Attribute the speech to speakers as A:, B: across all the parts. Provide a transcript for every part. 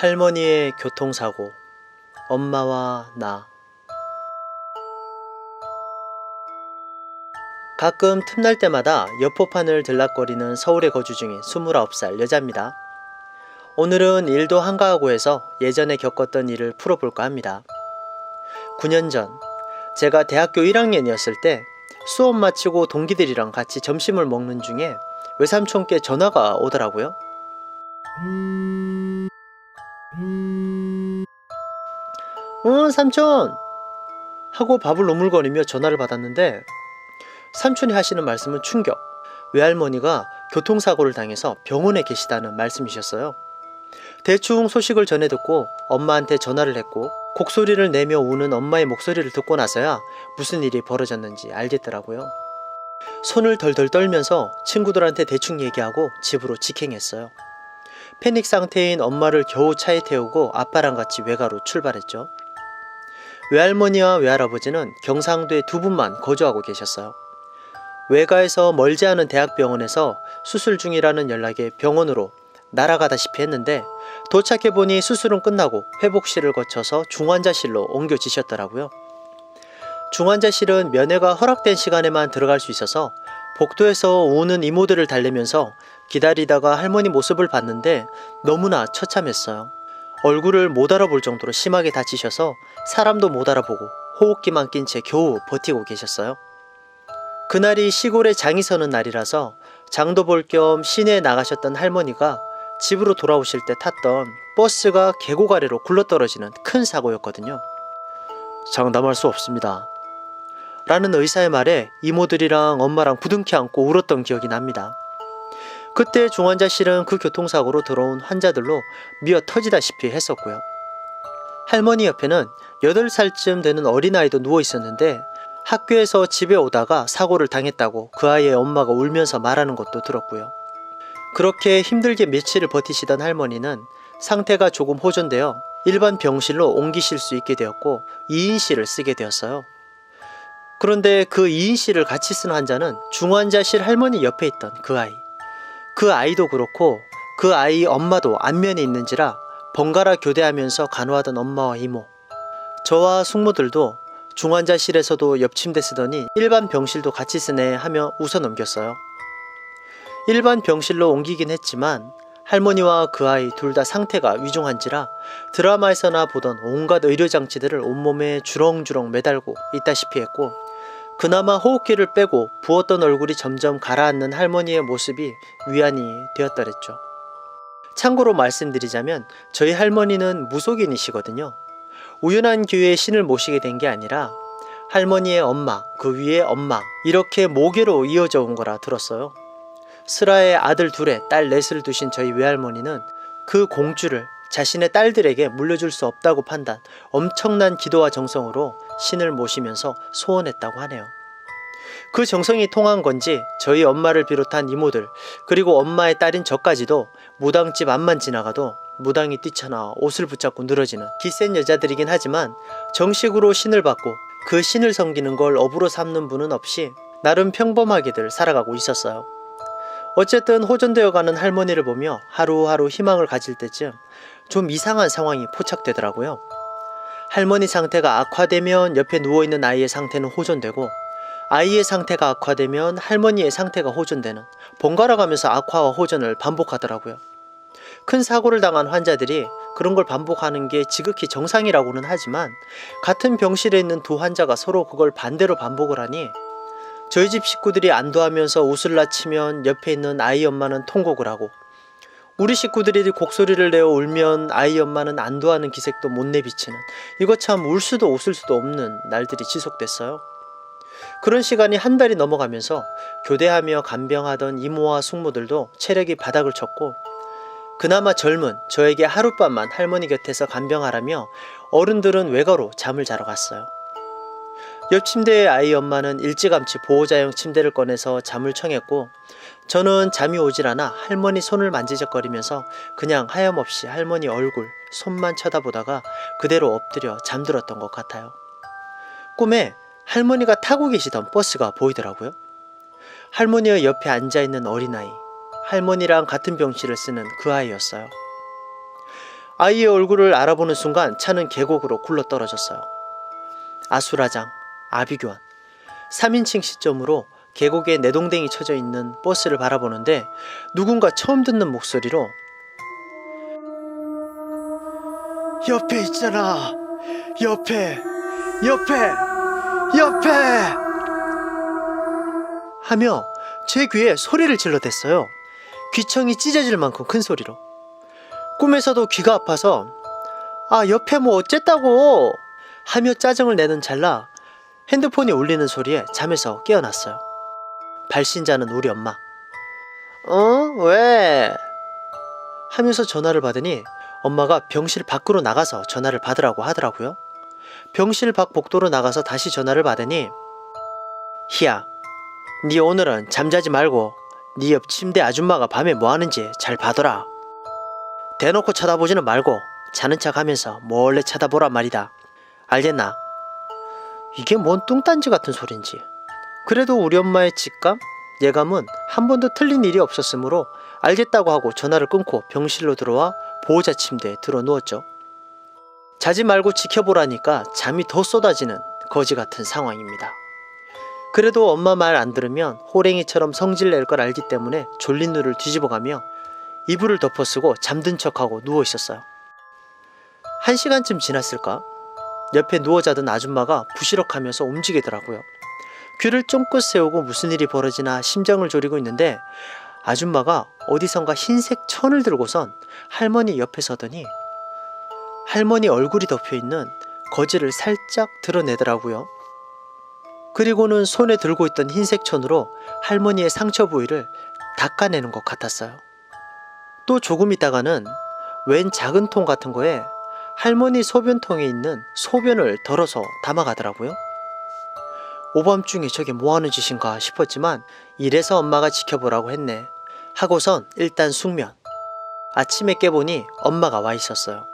A: 할머니의 교통사고, 엄마와 나. 가끔 틈날 때마다 여포판을 들락거리는 서울에 거주 중인 29살 여자입니다. 오늘은 일도 한가하고 해서 예전에 겪었던 일을 풀어볼까 합니다. 9년 전, 제가 대학교 1학년이었을 때 수업 마치고 동기들이랑 같이 점심을 먹는 중에 외삼촌께 전화가 오더라고요. 삼촌! 하고 밥을 오물거리며 전화를 받았는데 삼촌이 하시는 말씀은 충격. 외할머니가 교통사고를 당해서 병원에 계시다는 말씀이셨어요. 대충 소식을 전해 듣고 엄마한테 전화를 했고 곡소리를 내며 우는 엄마의 목소리를 듣고 나서야 무슨 일이 벌어졌는지 알겠더라고요. 손을 덜덜 떨면서 친구들한테 대충 얘기하고 집으로 직행했어요. 패닉 상태인 엄마를 겨우 차에 태우고 아빠랑 같이 외가로 출발했죠. 외할머니와 외할아버지는 경상도에 두 분만 거주하고 계셨어요. 외가에서 멀지 않은 대학병원에서 수술 중이라는 연락에 병원으로 날아가다시피 했는데 도착해보니 수술은 끝나고 회복실을 거쳐서 중환자실로 옮겨지셨더라고요. 중환자실은 면회가 허락된 시간에만 들어갈 수 있어서 복도에서 우는 이모들을 달래면서 기다리다가 할머니 모습을 봤는데 너무나 처참했어요. 얼굴을 못 알아볼 정도로 심하게 다치셔서 사람도 못 알아보고 호흡기만 낀 채 겨우 버티고 계셨어요. 그날이 시골에 장이 서는 날이라서 장도 볼 겸 시내에 나가셨던 할머니가 집으로 돌아오실 때 탔던 버스가 계곡 아래로 굴러떨어지는 큰 사고였거든요. 장담할 수 없습니다. 라는 의사의 말에 이모들이랑 엄마랑 부둥켜 안고 울었던 기억이 납니다. 그때 중환자실은 그 교통사고로 들어온 환자들로 미어 터지다시피 했었고요. 할머니 옆에는 8살쯤 되는 어린아이도 누워 있었는데 학교에서 집에 오다가 사고를 당했다고 그 아이의 엄마가 울면서 말하는 것도 들었고요. 그렇게 힘들게 며칠을 버티시던 할머니는 상태가 조금 호전되어 일반 병실로 옮기실 수 있게 되었고 2인실을 쓰게 되었어요. 그런데 그 2인실을 같이 쓴 환자는 중환자실 할머니 옆에 있던 그 아이. 그 아이도 그렇고 그 아이 엄마도 안면에 있는지라 번갈아 교대하면서 간호하던 엄마와 이모. 저와 숙모들도 중환자실에서도 옆 침대 쓰더니 일반 병실도 같이 쓰네 하며 웃어 넘겼어요. 일반 병실로 옮기긴 했지만 할머니와 그 아이 둘 다 상태가 위중한지라 드라마에서나 보던 온갖 의료장치들을 온몸에 주렁주렁 매달고 있다시피 했고 그나마 호흡기를 빼고 부었던 얼굴이 점점 가라앉는 할머니의 모습이 위안이 되었더랬죠. 참고로 말씀드리자면 저희 할머니는 무속인이시거든요. 우연한 기회에 신을 모시게 된 게 아니라 할머니의 엄마, 그 위에 엄마 이렇게 모계로 이어져 온 거라 들었어요. 슬하에 아들 둘에 딸 넷을 두신 저희 외할머니는 그 공주를 자신의 딸들에게 물려줄 수 없다고 판단, 엄청난 기도와 정성으로 신을 모시면서 소원했다고 하네요. 그 정성이 통한 건지 저희 엄마를 비롯한 이모들 그리고 엄마의 딸인 저까지도 무당집 앞만 지나가도 무당이 뛰쳐나와 옷을 붙잡고 늘어지는 기센 여자들이긴 하지만 정식으로 신을 받고 그 신을 섬기는 걸 업으로 삼는 분은 없이 나름 평범하게들 살아가고 있었어요. 어쨌든 호전되어가는 할머니를 보며 하루하루 희망을 가질 때쯤 좀 이상한 상황이 포착되더라고요. 할머니 상태가 악화되면 옆에 누워있는 아이의 상태는 호전되고 아이의 상태가 악화되면 할머니의 상태가 호전되는 번갈아 가면서 악화와 호전을 반복하더라고요. 큰 사고를 당한 환자들이 그런 걸 반복하는 게 지극히 정상이라고는 하지만 같은 병실에 있는 두 환자가 서로 그걸 반대로 반복을 하니 저희 집 식구들이 안도하면서 웃을 낳치면 옆에 있는 아이 엄마는 통곡을 하고 우리 식구들이 곡소리를 내어 울면 아이 엄마는 안도하는 기색도 못 내비치는 이거 참 울 수도 웃을 수도 없는 날들이 지속됐어요. 그런 시간이 한 달이 넘어가면서 교대하며 간병하던 이모와 숙모들도 체력이 바닥을 쳤고 그나마 젊은 저에게 하룻밤만 할머니 곁에서 간병하라며 어른들은 외가로 잠을 자러 갔어요. 옆 침대의 아이 엄마는 일찌감치 보호자용 침대를 꺼내서 잠을 청했고 저는 잠이 오질 않아 할머니 손을 만지작거리면서 그냥 하염없이 할머니 얼굴, 손만 쳐다보다가 그대로 엎드려 잠들었던 것 같아요. 꿈에 할머니가 타고 계시던 버스가 보이더라고요. 할머니의 옆에 앉아있는 어린아이, 할머니랑 같은 병실을 쓰는 그 아이였어요. 아이의 얼굴을 알아보는 순간 차는 계곡으로 굴러떨어졌어요. 아수라장, 아비규환, 3인칭 시점으로 계곡에 내동댕이 쳐져 있는 버스를 바라보는데 누군가 처음 듣는 목소리로 옆에 있잖아. 옆에 하며 제 귀에 소리를 질러댔어요. 귀청이 찢어질 만큼 큰 소리로. 꿈에서도 귀가 아파서 옆에 뭐 어쨌다고 하며 짜증을 내는 찰나 핸드폰이 울리는 소리에 잠에서 깨어났어요. 발신자는 우리 엄마. 왜? 하면서 전화를 받으니 엄마가 병실 밖으로 나가서 전화를 받으라고 하더라고요. 병실 밖 복도로 나가서 다시 전화를 받으니 희야, 네 오늘은 잠자지 말고 네 옆 침대 아줌마가 밤에 뭐하는지 잘 봐둬라. 대놓고 쳐다보지는 말고 자는 척 하면서 몰래 쳐다보란 말이다. 알겠나? 이게 뭔 뚱딴지 같은 소린지. 그래도 우리 엄마의 직감, 예감은 한 번도 틀린 일이 없었으므로 알겠다고 하고 전화를 끊고 병실로 들어와 보호자 침대에 들어 누웠죠. 자지 말고 지켜보라니까 잠이 더 쏟아지는 거지 같은 상황입니다. 그래도 엄마 말 안 들으면 호랭이처럼 성질 낼 걸 알기 때문에 졸린 눈을 뒤집어가며 이불을 덮어쓰고 잠든 척하고 누워 있었어요. 1시간쯤 지났을까? 옆에 누워 자던 아줌마가 부시럭하면서 움직이더라고요. 귀를 쫑긋 세우고 무슨 일이 벌어지나 심장을 졸이고 있는데 아줌마가 어디선가 흰색 천을 들고선 할머니 옆에 서더니 할머니 얼굴이 덮여있는 거지를 살짝 드러내더라고요. 그리고는 손에 들고 있던 흰색 천으로 할머니의 상처 부위를 닦아내는 것 같았어요. 또 조금 있다가는 웬 작은 통 같은 거에 할머니 소변통에 있는 소변을 덜어서 담아가더라고요. 오밤중에 저게 뭐하는 짓인가 싶었지만 이래서 엄마가 지켜보라고 했네 하고선 일단 숙면. 아침에 깨보니 엄마가 와 있었어요.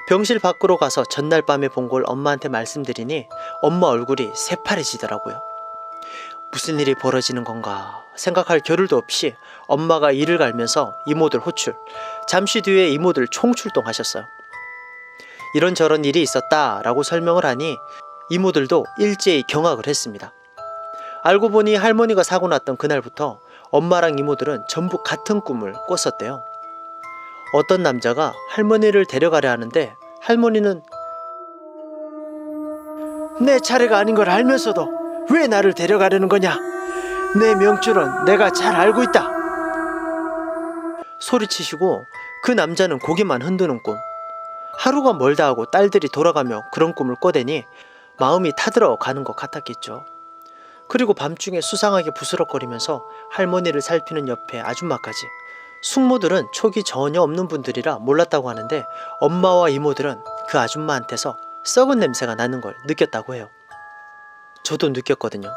A: 병실 밖으로 가서 전날 밤에 본 걸 엄마한테 말씀드리니 엄마 얼굴이 새파래지더라고요. 무슨 일이 벌어지는 건가 생각할 겨를도 없이 엄마가 이를 갈면서 이모들 호출, 잠시 뒤에 이모들 총출동하셨어요. 이런저런 일이 있었다라고 설명을 하니 이모들도 일제히 경악을 했습니다. 알고 보니 할머니가 사고 났던 그날부터 엄마랑 이모들은 전부 같은 꿈을 꿨었대요. 어떤 남자가 할머니를 데려가려 하는데 할머니는 내 차례가 아닌 걸 알면서도 왜 나를 데려가려는 거냐? 내 명줄은 내가 잘 알고 있다. 소리치시고 그 남자는 고개만 흔드는 꿈. 하루가 멀다 하고 딸들이 돌아가며 그런 꿈을 꿔대니 마음이 타들어 가는 것 같았겠죠. 그리고 밤중에 수상하게 부스럭거리면서 할머니를 살피는 옆에 아줌마까지. 숙모들은 촉이 전혀 없는 분들이라 몰랐다고 하는데 엄마와 이모들은 그 아줌마한테서 썩은 냄새가 나는 걸 느꼈다고 해요. 저도 느꼈거든요.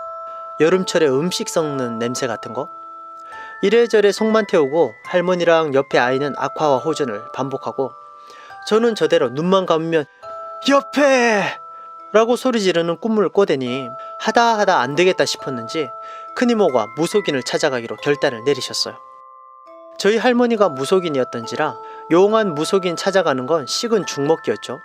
A: 여름철에 음식 썩는 냄새 같은 거. 이래저래 속만 태우고 할머니랑 옆에 아이는 악화와 호전을 반복하고 저는 저대로 눈만 감으면 옆에! 라고 소리 지르는 꿈을 꿔대니 하다 안 되겠다 싶었는지 큰이모가 무속인을 찾아가기로 결단을 내리셨어요. 저희 할머니가 무속인이었던지라 용한 무속인 찾아가는 건 식은 죽먹기였죠.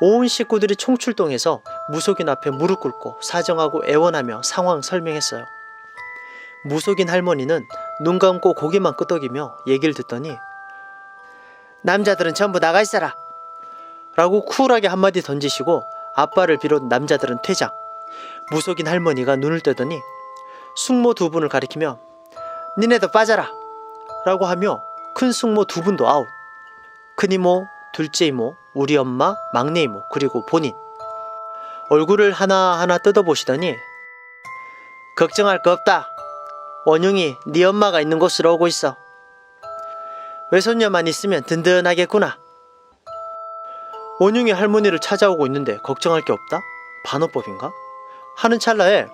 A: 온 식구들이 총출동해서 무속인 앞에 무릎 꿇고 사정하고 애원하며 상황 설명했어요. 무속인 할머니는 눈 감고 고개만 끄덕이며 얘기를 듣더니 남자들은 전부 나가 있어라 라고 쿨하게 한마디 던지시고 아빠를 비롯 남자들은 퇴장. 무속인 할머니가 눈을 뜨더니 숙모 두 분을 가리키며 니네도 빠져라 라고 하며 큰 숙모 두 분도 아웃. 큰이모, 둘째 이모, 우리 엄마, 막내 이모, 그리고 본인. 얼굴을 하나하나 뜯어보시더니 걱정할 거 없다. 원흉이 네 엄마가 있는 곳으로 오고 있어. 외손녀만 있으면 든든하겠구나. 원흉이 할머니를 찾아오고 있는데 걱정할 게 없다? 반어법인가? 하는 찰나에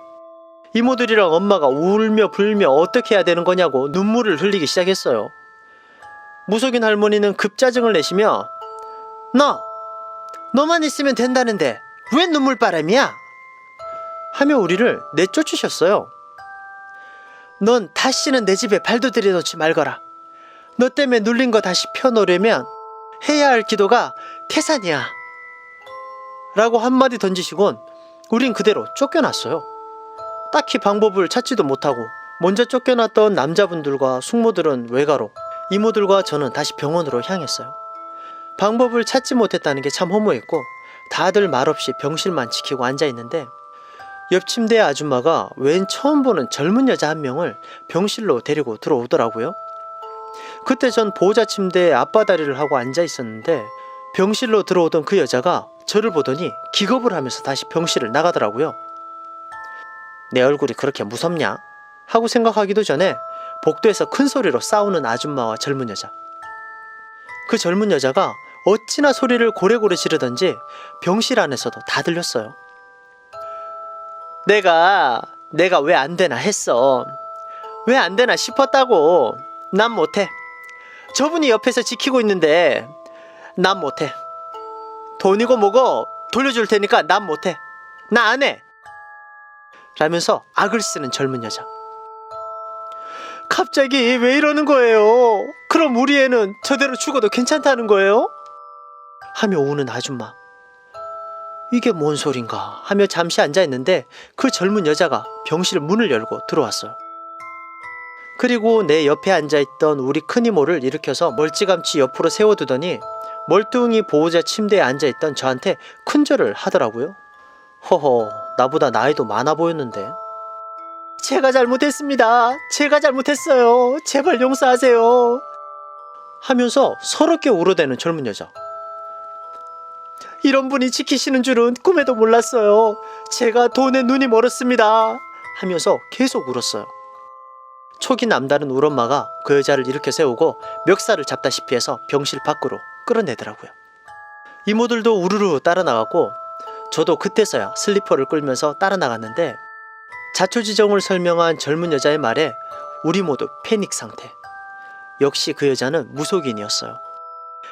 A: 이모들이랑 엄마가 울며 불며 어떻게 해야 되는 거냐고 눈물을 흘리기 시작했어요. 무속인 할머니는 급짜증을 내시며 너만 있으면 된다는데 왜 눈물바람이야? 하며 우리를 내쫓으셨어요. 넌 다시는 내 집에 발도 들여놓지 말거라. 너 때문에 눌린 거 다시 펴놓으려면 해야 할 기도가 태산이야 라고 한마디 던지시곤 우린 그대로 쫓겨났어요. 딱히 방법을 찾지도 못하고 먼저 쫓겨났던 남자분들과 숙모들은 외가로, 이모들과 저는 다시 병원으로 향했어요. 방법을 찾지 못했다는 게 참 허무했고 다들 말없이 병실만 지키고 앉아있는데 옆 침대의 아줌마가 웬 처음 보는 젊은 여자 한 명을 병실로 데리고 들어오더라고요. 그때 전 보호자 침대에 앞바다리를 하고 앉아있었는데 병실로 들어오던 그 여자가 저를 보더니 기겁을 하면서 다시 병실을 나가더라고요. 내 얼굴이 그렇게 무섭냐? 하고 생각하기도 전에 복도에서 큰 소리로 싸우는 아줌마와 젊은 여자. 그 젊은 여자가 어찌나 소리를 고래고래 지르던지 병실 안에서도 다 들렸어요. 내가 왜 안 되나 했어. 왜 안 되나 싶었다고. 난 못해. 저분이 옆에서 지키고 있는데 난 못해. 돈이고 뭐고 돌려줄 테니까 난 못해. 나 안 해. 라면서 악을 쓰는 젊은 여자. 갑자기 왜 이러는 거예요? 그럼 우리 애는 저대로 죽어도 괜찮다는 거예요? 하며 우는 아줌마. 이게 뭔 소린가 하며 잠시 앉아있는데 그 젊은 여자가 병실 문을 열고 들어왔어요. 그리고 내 옆에 앉아있던 우리 큰이모를 일으켜서 멀찌감치 옆으로 세워두더니 멀뚱히 보호자 침대에 앉아있던 저한테 큰절을 하더라고요. 허허, 나보다 나이도 많아 보였는데. 제가 잘못했습니다. 제가 잘못했어요. 제발 용서하세요. 하면서 서럽게 울어대는 젊은 여자. 이런 분이 지키시는 줄은 꿈에도 몰랐어요. 제가 돈에 눈이 멀었습니다. 하면서 계속 울었어요. 촉이 남다른 울엄마가 그 여자를 일으켜 세우고 멱살을 잡다시피 해서 병실 밖으로 끌어내더라고요. 이모들도 우르르 따라 나갔고 저도 그때서야 슬리퍼를 끌면서 따라 나갔는데 자초지종을 설명한 젊은 여자의 말에 우리 모두 패닉 상태. 역시 그 여자는 무속인이었어요.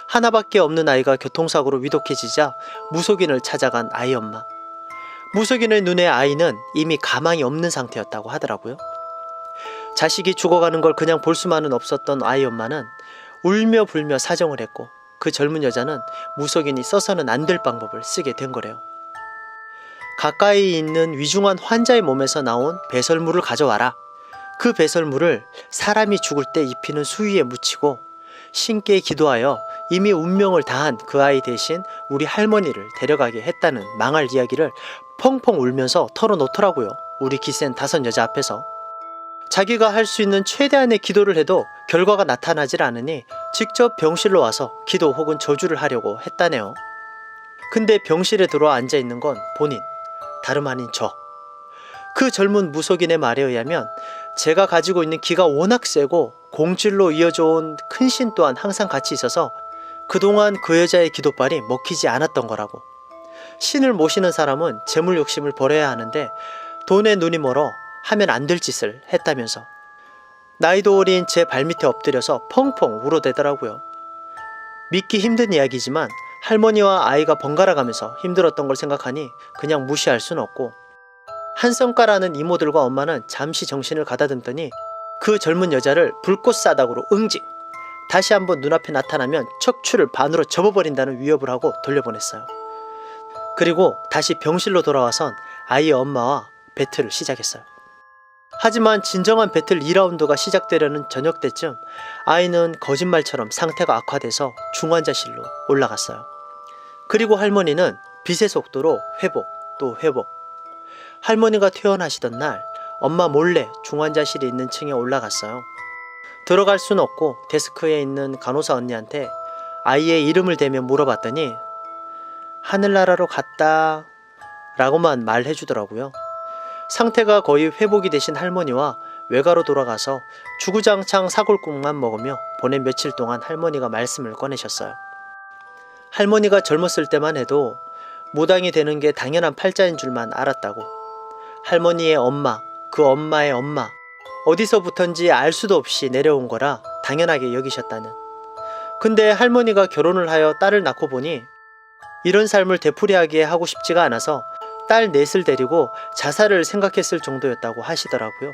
A: 하나밖에 없는 아이가 교통사고로 위독해지자 무속인을 찾아간 아이 엄마. 무속인의 눈에 아이는 이미 가망이 없는 상태였다고 하더라고요. 자식이 죽어가는 걸 그냥 볼 수만은 없었던 아이 엄마는 울며 불며 사정을 했고 그 젊은 여자는 무속인이 써서는 안 될 방법을 쓰게 된 거래요. 가까이 있는 위중한 환자의 몸에서 나온 배설물을 가져와라. 그 배설물을 사람이 죽을 때 입히는 수위에 묻히고 신께 기도하여 이미 운명을 다한 그 아이 대신 우리 할머니를 데려가게 했다는 망할 이야기를 펑펑 울면서 털어놓더라고요. 우리 기센 5 여자 앞에서. 자기가 할 수 있는 최대한의 기도를 해도 결과가 나타나질 않으니 직접 병실로 와서 기도 혹은 저주를 하려고 했다네요. 근데 병실에 들어와 앉아있는 건 본인, 다름 아닌 저. 그 젊은 무속인의 말에 의하면 제가 가지고 있는 기가 워낙 세고 공줄로 이어져 온 큰 신 또한 항상 같이 있어서 그동안 그 여자의 기도발이 먹히지 않았던 거라고. 신을 모시는 사람은 재물 욕심을 버려야 하는데 돈에 눈이 멀어 하면 안 될 짓을 했다면서 나이도 어린 제 발밑에 엎드려서 펑펑 울어대더라고요. 믿기 힘든 이야기지만 할머니와 아이가 번갈아가면서 힘들었던 걸 생각하니 그냥 무시할 순 없고 한성가라는 이모들과 엄마는 잠시 정신을 가다듬더니 그 젊은 여자를 불꽃 사닥으로 응징! 다시 한번 눈앞에 나타나면 척추를 반으로 접어버린다는 위협을 하고 돌려보냈어요. 그리고 다시 병실로 돌아와선 아이의 엄마와 배틀을 시작했어요. 하지만 진정한 배틀 2라운드가 시작되려는 저녁 때쯤 아이는 거짓말처럼 상태가 악화돼서 중환자실로 올라갔어요. 그리고 할머니는 빛의 속도로 회복 또 회복. 할머니가 퇴원하시던 날 엄마 몰래 중환자실에 있는 층에 올라갔어요. 들어갈 순 없고 데스크에 있는 간호사 언니한테 아이의 이름을 대며 물어봤더니 하늘나라로 갔다 라고만 말해주더라고요. 상태가 거의 회복이 되신 할머니와 외가로 돌아가서 주구장창 사골국만 먹으며 보낸 며칠 동안 할머니가 말씀을 꺼내셨어요. 할머니가 젊었을 때만 해도 무당이 되는 게 당연한 팔자인 줄만 알았다고. 할머니의 엄마, 그 엄마의 엄마, 어디서부턴지 알 수도 없이 내려온 거라 당연하게 여기셨다는. 근데 할머니가 결혼을 하여 딸을 낳고 보니 이런 삶을 되풀이하게 하고 싶지가 않아서 딸 넷을 데리고 자살을 생각했을 정도였다고 하시더라고요.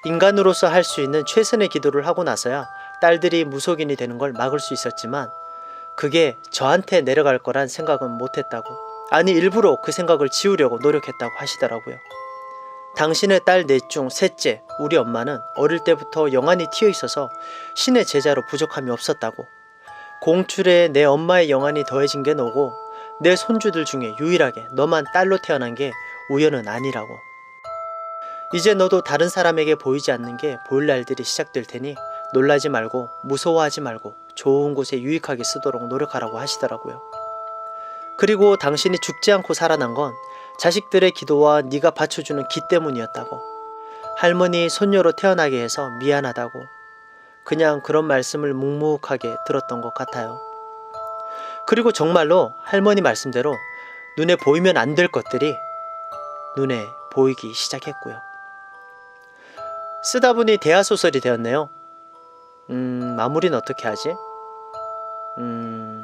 A: 인간으로서 할 수 있는 최선의 기도를 하고 나서야 딸들이 무속인이 되는 걸 막을 수 있었지만 그게 저한테 내려갈 거란 생각은 못했다고. 아니, 일부러 그 생각을 지우려고 노력했다고 하시더라고요. 당신의 딸 넷 중 셋째, 우리 엄마는 어릴 때부터 영안이 튀어 있어서 신의 제자로 부족함이 없었다고. 공출에 내 엄마의 영안이 더해진 게 너고 내 손주들 중에 유일하게 너만 딸로 태어난 게 우연은 아니라고. 이제 너도 다른 사람에게 보이지 않는 게 보일 날들이 시작될 테니 놀라지 말고 무서워하지 말고 좋은 곳에 유익하게 쓰도록 노력하라고 하시더라고요. 그리고 당신이 죽지 않고 살아난 건 자식들의 기도와 네가 받쳐주는 기 때문이었다고. 할머니 손녀로 태어나게 해서 미안하다고. 그냥 그런 말씀을 묵묵하게 들었던 것 같아요. 그리고 정말로 할머니 말씀대로 눈에 보이면 안 될 것들이 눈에 보이기 시작했고요. 쓰다 보니 대하소설이 되었네요. 마무리는 어떻게 하지? 뿅!